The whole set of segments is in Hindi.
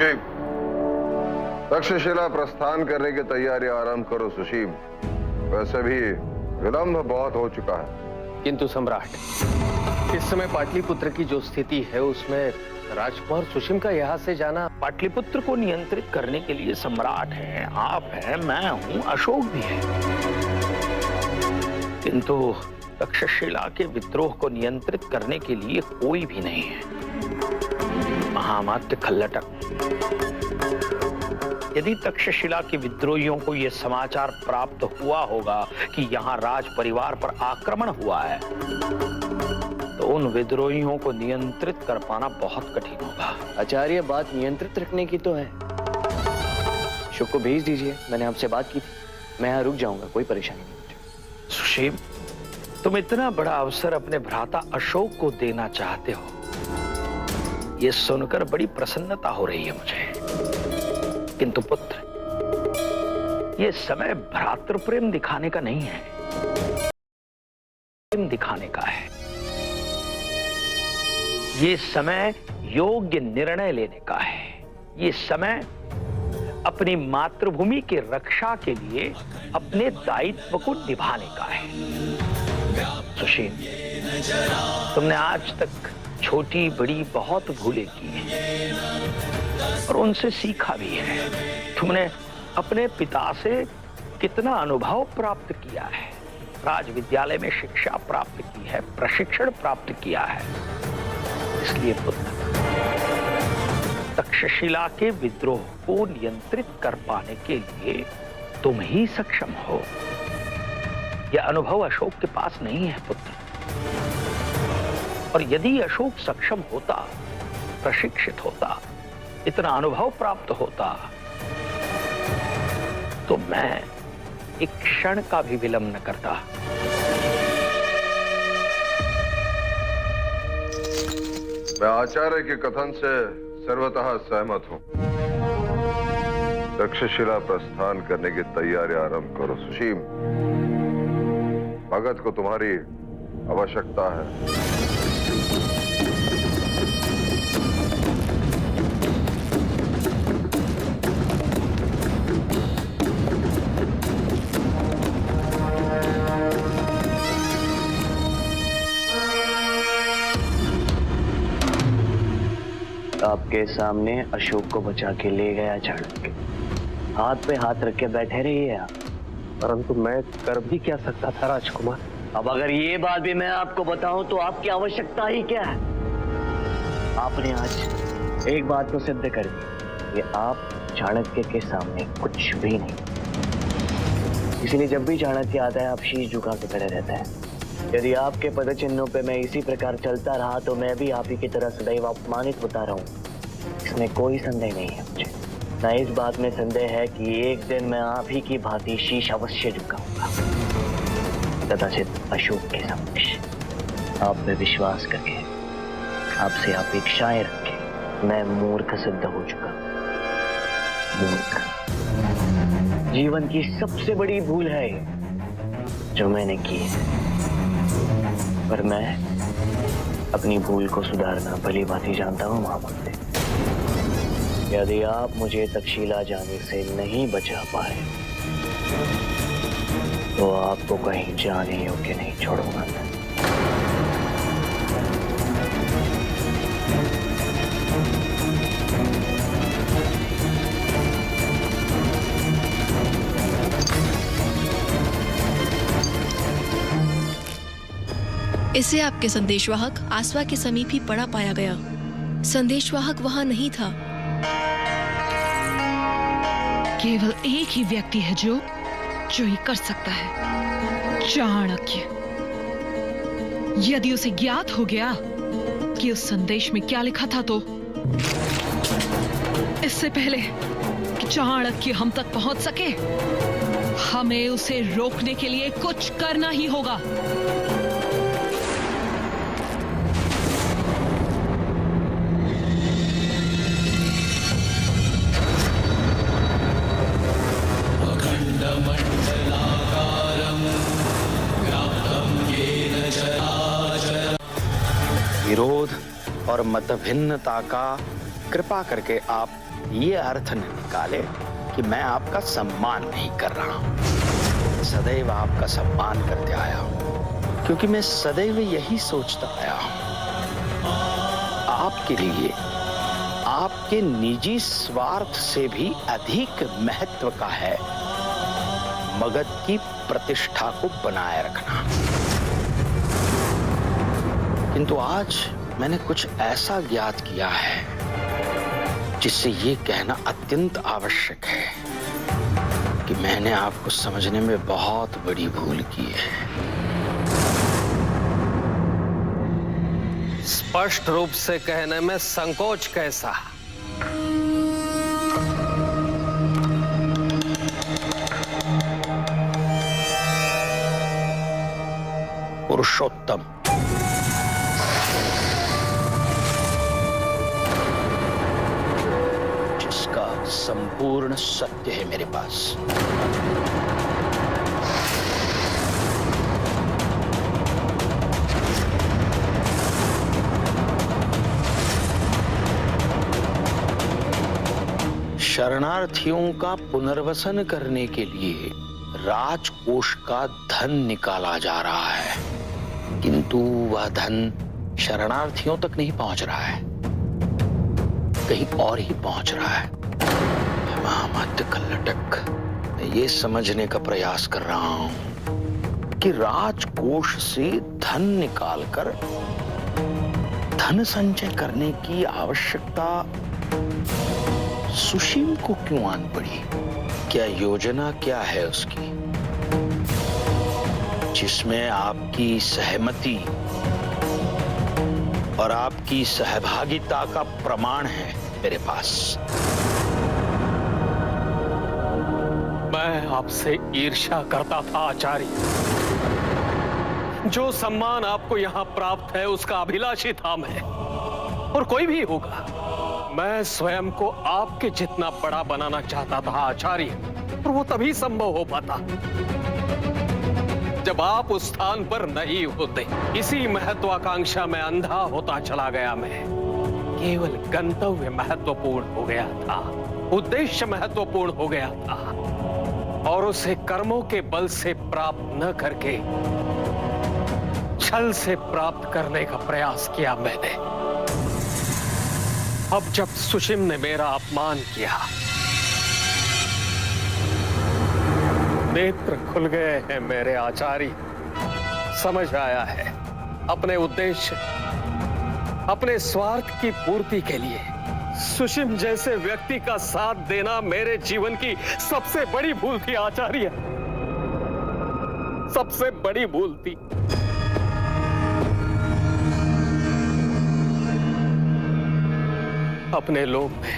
सुशील, तक्षशिला प्रस्थान करने की तैयारी आरंभ करो सुशील। वैसे भी विलंब बहुत हो चुका है। किंतु सम्राट, इस समय पाटलिपुत्र की जो स्थिति है उसमें राजकुमार सुशील का यहाँ से जाना। पाटलिपुत्र को नियंत्रित करने के लिए सम्राट हैं, आप हैं, मैं हूं, अशोक भी है। किंतु तक्षशिला के विद्रोह को नियंत्रित करने के लिए कोई भी नहीं है। महामात्य खल्लटक, यदि तक्षशिला के विद्रोहियों को यह समाचार प्राप्त हुआ होगा कि यहाँ राज परिवार पर आक्रमण हुआ है, तो उन विद्रोहियों को नियंत्रित कर पाना बहुत कठिन होगा। आचार्य, बात नियंत्रित रखने की तो है। शुक को भेज दीजिए, मैंने आपसे बात की थी। मैं यहाँ रुक जाऊंगा, कोई परेशानी नहीं मुझे। सुशील, तुम इतना बड़ा अवसर अपने भ्राता अशोक को देना चाहते हो, यह सुनकर बड़ी प्रसन्नता हो रही है मुझे। किंतु पुत्र, यह समय भ्रातृ प्रेम दिखाने का नहीं है, प्रेम दिखाने का है। ये समय योग्य निर्णय लेने का है। ये समय अपनी मातृभूमि की रक्षा के लिए अपने दायित्व को निभाने का है। सुशील, तुमने आज तक छोटी बड़ी बहुत भूलें की हैं और उनसे सीखा भी है। तुमने अपने पिता से कितना अनुभव प्राप्त किया है, राज विद्यालय में शिक्षा प्राप्त की है, प्रशिक्षण प्राप्त किया है। इसलिए पुत्र, तक्षशिला के विद्रोह को नियंत्रित कर पाने के लिए तुम ही सक्षम हो। यह अनुभव अशोक के पास नहीं है पुत्र। और यदि अशोक सक्षम होता, प्रशिक्षित होता, इतना अनुभव प्राप्त होता, तो मैं एक क्षण का भी विलंब न करता। मैं आचार्य के कथन से सर्वतः सहमत हूं। तक्षशिला प्रस्थान करने की तैयारी आरंभ करो सुशील। भगत को तुम्हारी आवश्यकता है। आपके सामने अशोक को बचा के ले गया चाणक्य। हाथ पे हाथ रख के बैठे रहिए आप। परंतु मैं कर भी क्या सकता था राजकुमार। अब अगर ये बात भी मैं आपको बताऊं तो आपकी आवश्यकता ही क्या है? आपने आज एक बात तो सिद्ध कर दी कि आप चाणक्य के सामने कुछ भी नहीं। इसलिए जब भी चाणक्य आता है आप शीश झुका के खड़े रहते हैं। यदि आपके पदचिन्हों पे मैं इसी प्रकार चलता रहा तो मैं भी आप ही की तरह सदैव अपमानित होता रहूं। इसमें कोई संदेह नहीं है मुझे। न इस बात में संदेह है कि एक दिन मैं आप ही की भांति शीश अवश्य झुकाऊंगा। कदाचित अशोक के समक्ष आप पे विश्वास करके, आपसे अपेक्षाएं रख के मैं मूर्ख सिद्ध हो चुका। मूर्ख जीवन की सबसे बड़ी भूल है जो मैंने की है। पर मैं अपनी भूल को सुधारना भली भांति जानता हूं महामंत्री। यदि आप मुझे तक्षशिला जाने से नहीं बचा पाए तो आपको कहीं जाने योग्य नहीं छोड़ूंगा मैं। इसे आपके संदेशवाहक आसवा के समीप ही पड़ा पाया गया। संदेशवाहक वहां नहीं था। केवल एक ही व्यक्ति है जो ये कर सकता है, चाणक्य। यदि उसे ज्ञात हो गया कि उस संदेश में क्या लिखा था तो इससे पहले कि चाणक्य हम तक पहुंच सके, हमें उसे रोकने के लिए कुछ करना ही होगा। विरोध और मतभिन्नता का कृपा करके आप ये अर्थ न निकाले कि मैं आपका सम्मान नहीं कर रहा हूं। सदैव आपका सम्मान करते आया हूं, क्योंकि मैं सदैव यही सोचता आया हूं, आपके लिए आपके निजी स्वार्थ से भी अधिक महत्व का है मगध की प्रतिष्ठा को बनाए रखना। किंतु आज मैंने कुछ ऐसा ज्ञात किया है जिससे ये कहना अत्यंत आवश्यक है कि मैंने आपको समझने में बहुत बड़ी भूल की है। स्पष्ट रूप से कहने में संकोच कैसा? पुरुषोत्तम, जिसका संपूर्ण सत्य है मेरे पास। शरणार्थियों का पुनर्वसन करने के लिए राजकोष का धन निकाला जा रहा है, किंतु वह धन शरणार्थियों तक नहीं पहुंच रहा है, कहीं और ही पहुंच रहा है। महामत कल्लटक, मैं ये समझने का प्रयास कर रहा हूं कि राजकोष से धन निकालकर धन संचय करने की आवश्यकता सुशील को क्यों आन पड़ी? क्या योजना क्या है उसकी जिसमें आपकी सहमति और आपकी सहभागिता का प्रमाण है मेरे पास? मैं आपसे ईर्ष्या करता था आचार्य। जो सम्मान आपको यहां प्राप्त है उसका अभिलाषी था मैं, और कोई भी होगा। मैं स्वयं को आपके जितना बड़ा बनाना चाहता था आचार्य, और वो तभी संभव हो पाता जब आप उस स्थान पर नहीं होते। इसी महत्वाकांक्षा में अंधा होता चला गया मैं। केवल गंतव्य महत्वपूर्ण हो गया था, उद्देश्य महत्वपूर्ण हो गया था, और उसे कर्मों के बल से प्राप्त न करके छल से प्राप्त करने का प्रयास किया मैंने। अब जब सुशिम ने मेरा अपमान किया, नेत्र खुल गए हैं मेरे आचार्य। समझ आया है अपने उद्देश्य, अपने स्वार्थ की पूर्ति के लिए सुशिम जैसे व्यक्ति का साथ देना मेरे जीवन की सबसे बड़ी भूल थी आचार्य, सबसे बड़ी भूल थी। अपने लोभ में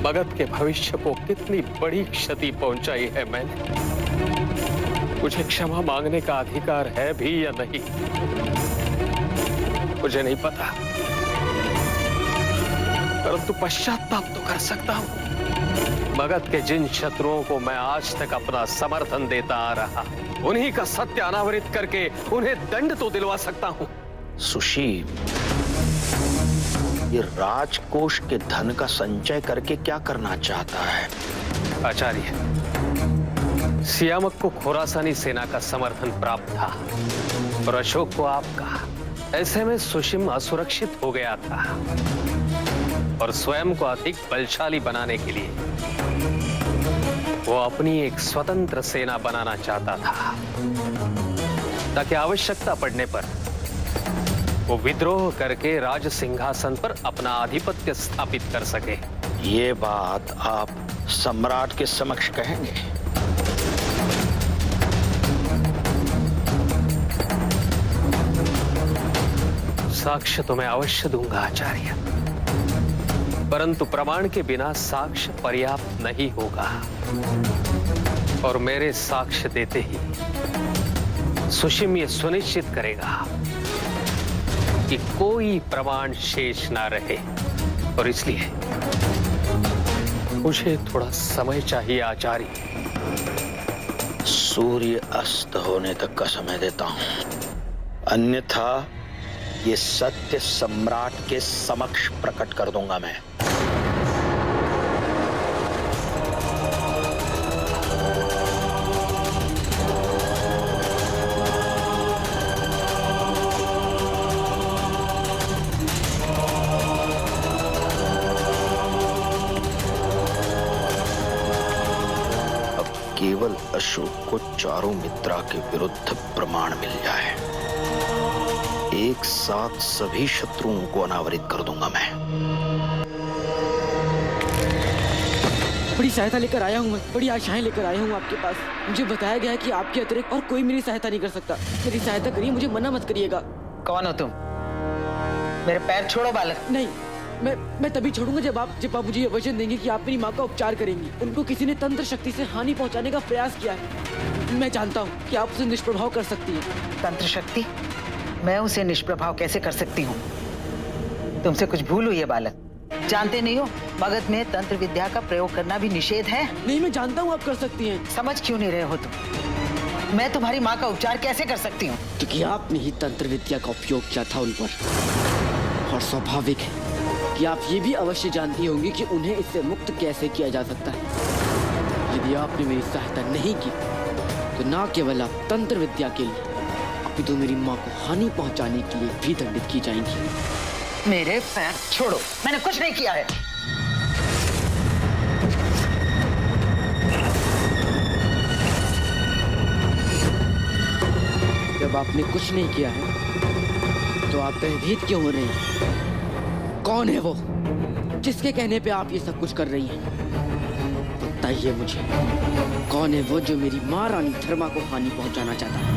मगध के भविष्य को कितनी बड़ी क्षति पहुंचाई है मैंने। मुझे क्षमा मांगने का अधिकार है भी या नहीं मुझे नहीं पता, परंतु पश्चाताप तो कर सकता हूं। मगध के जिन शत्रुओं को मैं आज तक अपना समर्थन देता आ रहा, उन्हीं का सत्य अनावृत करके उन्हें दंड तो दिलवा सकता हूं। सुशील, ये राजकोष के धन का संचय करके क्या करना चाहता है? आचार्य, सियामक को खोरासानी सेना का समर्थन प्राप्त था और अशोक को आपका। ऐसे में सुशिम असुरक्षित हो गया था और स्वयं को अधिक बलशाली बनाने के लिए वो अपनी एक स्वतंत्र सेना बनाना चाहता था, ताकि आवश्यकता पड़ने पर वो विद्रोह करके राज सिंहासन पर अपना आधिपत्य स्थापित कर सके। ये बात आप सम्राट के समक्ष कहेंगे? साक्ष्य तो मैं अवश्य दूंगा आचार्य, परंतु प्रमाण के बिना साक्ष्य पर्याप्त नहीं होगा, और मेरे साक्ष्य देते ही सुशिम ये सुनिश्चित करेगा कि कोई प्रमाण शेष ना रहे, और इसलिए मुझे थोड़ा समय चाहिए आचार्य। सूर्य अस्त होने तक का समय देता हूं, अन्यथा ये सत्य सम्राट के समक्ष प्रकट कर दूंगा मैं। केवल अशोक को चारों मित्रा के विरुद्ध प्रमाण मिल जाए, एक साथ सभी शत्रुओं को अनावरित कर दूंगा मैं। बड़ी सहायता लेकर आया हूँ मैं, बड़ी आशाएं लेकर आया हूँ आपके पास। मुझे बताया गया है कि आपके अतिरिक्त और कोई मेरी सहायता नहीं कर सकता। मेरी सहायता करिए, मुझे मना मत करिएगा। कौन हो तुम? मेरे पैर छोड़ो बालक। नहीं, मैं तभी छोड़ूंगा जब आप मुझे ये वचन देंगे कि आप मेरी माँ का उपचार करेंगी। उनको किसी ने तंत्र शक्ति से हानि पहुँचाने का प्रयास किया है। मैं जानता हूँ कि आप उसे निष्प्रभाव कर सकती है। तंत्र शक्ति? मैं उसे निष्प्रभाव कैसे कर सकती हूँ? तुमसे कुछ भूल हुई है बालक। जानते नहीं हो मगध में तंत्र विद्या का प्रयोग करना भी निषेध है। नहीं, मैं जानता हूँ आप कर सकती हैं। समझ क्यों नहीं रहे हो तुम? मैं तुम्हारी माँ का उपचार कैसे कर सकती हूँ? क्योंकि आपने ही तंत्र विद्या का उपयोग किया था उन पर, और स्वाभाविक है कि आप ये भी अवश्य जानती होंगी कि उन्हें इससे मुक्त कैसे किया जा सकता है। यदि आपने मेरी सहायता नहीं की तो न केवल आप तंत्र विद्या के लिए अपितु मेरी माँ को हानि पहुँचाने के लिए भी दंडित की जाएंगी। मेरे पैर छोड़ो, मैंने कुछ नहीं किया है। जब आपने कुछ नहीं किया है तो आप भयभीत क्यों हो रही हैं? कौन है वो जिसके कहने पे आप ये सब कुछ कर रही हैं? बताइए मुझे, कौन है वो जो मेरी माँ रानी धर्मा को हानि पहुंचाना चाहता है?